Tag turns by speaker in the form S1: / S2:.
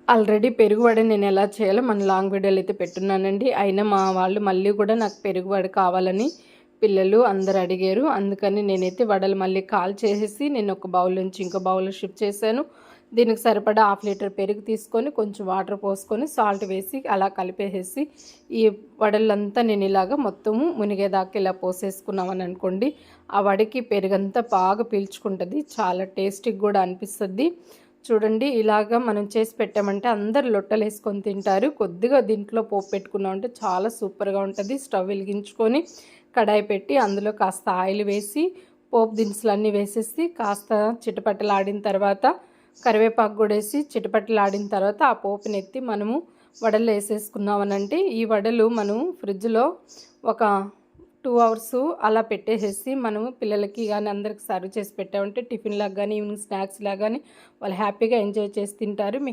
S1: Already పెరుగు వడ నేను ఎలా చేయాలో మన లాంగ్ వీడియోలు అయితే పెట్టున్నానండి. అయినా మా వాళ్ళు మళ్ళీ కూడా నాకు పెరుగు వడ కావాలని పిల్లలు అందరు అడిగారు. అందుకని నేనైతే వడలు మళ్ళీ కాల్ చేసేసి నేను ఒక బౌల్ నుంచి ఇంకో బౌల్లో షిఫ్ట్ చేశాను. దీనికి సరిపడా 1/2 లీటర్ పెరుగు తీసుకొని కొంచెం వాటర్ పోసుకొని సాల్ట్ వేసి అలా కలిపేసేసి ఈ వడలంతా నేను ఇలాగ మొత్తము మునిగేదాకా ఇలా పోసేసుకున్నామని అనుకోండి. ఆ వడకి పెరుగంతా బాగా పీల్చుకుంటుంది, చాలా టేస్టీగా కూడా అనిపిస్తుంది. చూడండి, ఇలాగా మనం చేసి పెట్టామంటే అందరు లొట్టలు వేసుకొని తింటారు. కొద్దిగా దీంట్లో పోపు పెట్టుకున్నామంటే చాలా సూపర్గా ఉంటుంది. స్టవ్ వెలిగించుకొని కడాయి పెట్టి అందులో కాస్త ఆయిల్ వేసి పోపు దినుసులన్నీ వేసేసి కాస్త చిటపటలాడిన తర్వాత కరివేపాకు కూడా వేసి చిటపటలాడిన తర్వాత ఆ పోపుని ఎత్తి మనము వడలు వేసేసుకున్నామనంటే ఈ వడలు మనం ఫ్రిడ్జ్లో ఒక 2 అవర్స్ అలా పెట్టేసేసి మనము పిల్లలకి కానీ అందరికి సర్వ్ చేసి పెట్టామంటే టిఫిన్ లాగా కానీ ఈవినింగ్ స్నాక్స్ లాగా కానీ వాళ్ళు హ్యాపీగా ఎంజాయ్ చేసి తింటారు. మీకు